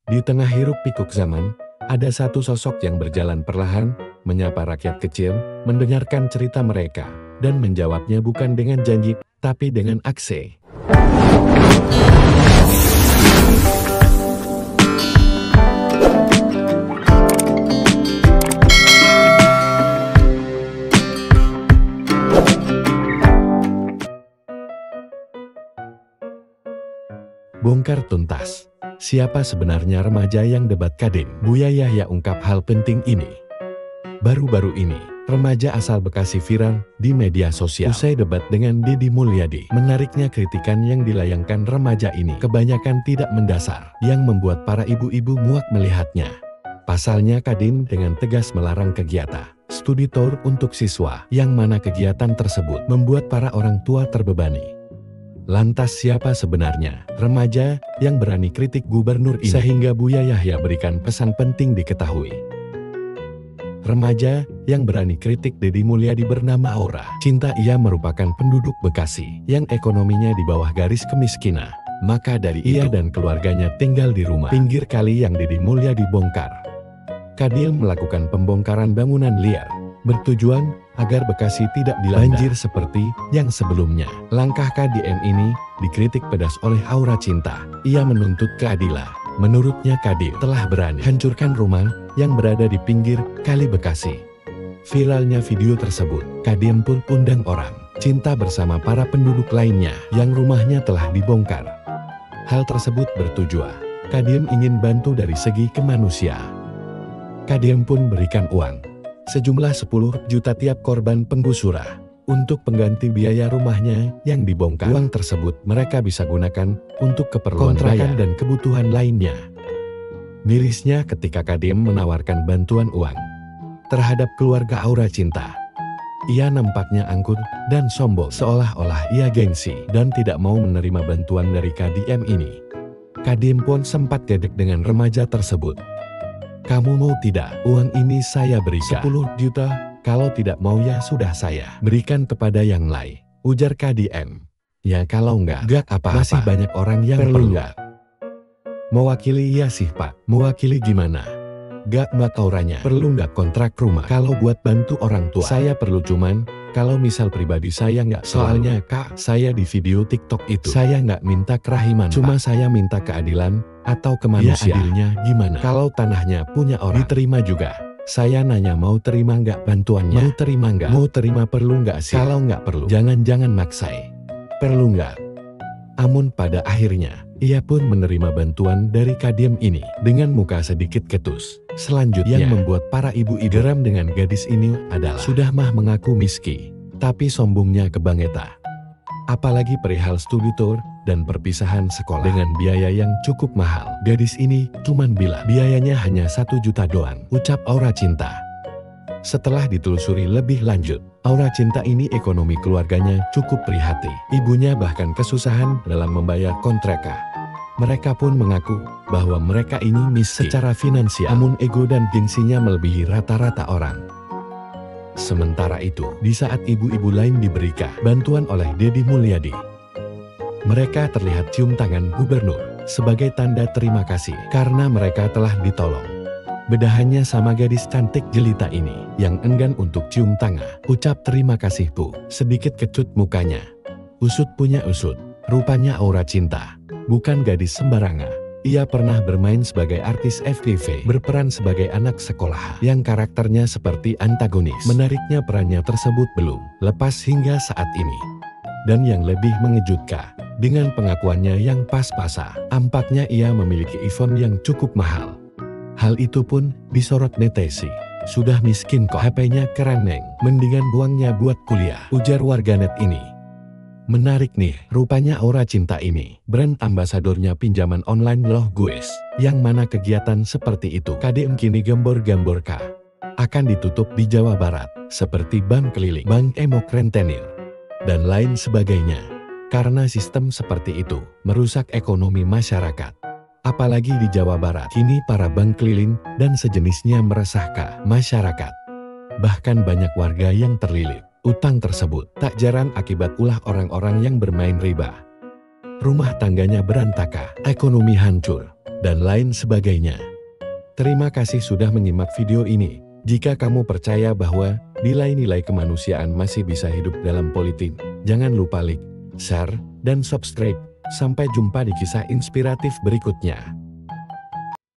Di tengah hiruk pikuk zaman, ada satu sosok yang berjalan perlahan, menyapa rakyat kecil, mendengarkan cerita mereka, dan menjawabnya bukan dengan janji, tapi dengan aksi. Bongkar tuntas. Siapa sebenarnya remaja yang debat Kadin? Buya Yahya ungkap hal penting ini. Baru-baru ini, remaja asal Bekasi viral di media sosial usai debat dengan Deddy Mulyadi. Menariknya kritikan yang dilayangkan remaja ini kebanyakan tidak mendasar, yang membuat para ibu-ibu muak melihatnya. Pasalnya Kadin dengan tegas melarang kegiatan studi tour untuk siswa, yang mana kegiatan tersebut membuat para orang tua terbebani. Lantas siapa sebenarnya remaja yang berani kritik gubernur ini? Sehingga Buya Yahya berikan pesan penting diketahui. Remaja yang berani kritik Deddy Mulyadi bernama Aura Cinta. Ia merupakan penduduk Bekasi yang ekonominya di bawah garis kemiskinan. Maka dari ia dan keluarganya tinggal di rumah pinggir kali yang Deddy Mulyadi bongkar. Kadin melakukan pembongkaran bangunan liar bertujuan agar Bekasi tidak dilanda banjir seperti yang sebelumnya. Langkah KDM ini dikritik pedas oleh Aura Cinta. Ia menuntut keadilan. Menurutnya Kadin telah berani hancurkan rumah yang berada di pinggir kali Bekasi. Viralnya video tersebut, Kadin pun undang orang Cinta bersama para penduduk lainnya yang rumahnya telah dibongkar. Hal tersebut bertujuan, Kadin ingin bantu dari segi kemanusiaan. Kadin pun berikan uang sejumlah 10 juta tiap korban penggusuran untuk pengganti biaya rumahnya yang dibongkar. Uang tersebut mereka bisa gunakan untuk keperluan kontrakan dan kebutuhan lainnya. Mirisnya ketika Kadin menawarkan bantuan uang terhadap keluarga Aura Cinta, ia nampaknya angkuh dan sombong, seolah-olah ia gengsi dan tidak mau menerima bantuan dari KDM ini. Kadin pun sempat gedek dengan remaja tersebut. Kamu mau tidak? Uang ini saya berikan 10 juta, kalau tidak mau ya sudah saya berikan kepada yang lain, ujar KDM. Ya kalau enggak apa-apa. Masih banyak orang yang perlu. Mewakili ya sih Pak, mewakili gimana? Gak mbak Auranya, perlu nggak kontrak rumah? Kalau buat bantu orang tua, saya perlu cuman, kalau misal pribadi saya nggak. Soalnya Kak, saya di video TikTok itu, saya nggak minta kerahiman cuma Pak. Saya minta keadilan atau kemanusiaan. Ya adilnya gimana? Kalau tanahnya punya orang, diterima juga. Saya nanya mau terima nggak bantuannya? Mau terima nggak? Mau terima perlu nggak sih? Kalau nggak perlu, jangan maksai. Perlu nggak? Namun pada akhirnya, ia pun menerima bantuan dari KDM ini dengan muka sedikit ketus. Selanjutnya yang membuat para ibu-ibu geram dengan gadis ini adalah sudah mah mengaku miskin, tapi sombongnya kebangetan. Apalagi perihal studi tour dan perpisahan sekolah dengan biaya yang cukup mahal. Gadis ini cuman bilang biayanya hanya 1 juta doang, ucap Aura Cinta. Setelah ditelusuri lebih lanjut, Aura Cinta ini ekonomi keluarganya cukup prihatin. Ibunya bahkan kesusahan dalam membayar kontrakan. Mereka pun mengaku bahwa mereka ini miskin secara finansial, namun ego dan gengsinya melebihi rata-rata orang. Sementara itu, di saat ibu-ibu lain diberikan bantuan oleh Deddy Mulyadi, mereka terlihat cium tangan gubernur sebagai tanda terima kasih karena mereka telah ditolong. Bedahannya sama gadis cantik jelita ini yang enggan untuk cium tangan. Ucap terima kasih Bu, sedikit kecut mukanya. Usut punya usut, rupanya Aura Cinta bukan gadis sembarangan. Ia pernah bermain sebagai artis FTV, berperan sebagai anak sekolah yang karakternya seperti antagonis. Menariknya perannya tersebut belum lepas hingga saat ini. Dan yang lebih mengejutkan, dengan pengakuannya yang pas-pasan, tampaknya ia memiliki iPhone yang cukup mahal. Hal itu pun disorot netizen. Sudah miskin kok HP-nya keren neng, mendingan buangnya buat kuliah, ujar warganet ini. Menarik nih, rupanya Aura Cinta ini brand ambasadornya pinjaman online loh guys. Yang mana kegiatan seperti itu KDM kini gembor-gemborka akan ditutup di Jawa Barat, seperti bank keliling, bank emok rentenir, dan lain sebagainya. Karena sistem seperti itu merusak ekonomi masyarakat. Apalagi di Jawa Barat, kini para bank keliling dan sejenisnya meresahkan masyarakat. Bahkan banyak warga yang terlilit utang tersebut, tak jarang akibat ulah orang-orang yang bermain riba. rumah tangganya berantakan, ekonomi hancur, dan lain sebagainya. Terima kasih sudah menyimak video ini. Jika kamu percaya bahwa nilai-nilai kemanusiaan masih bisa hidup dalam politik, jangan lupa like, share, dan subscribe. Sampai jumpa di kisah inspiratif berikutnya.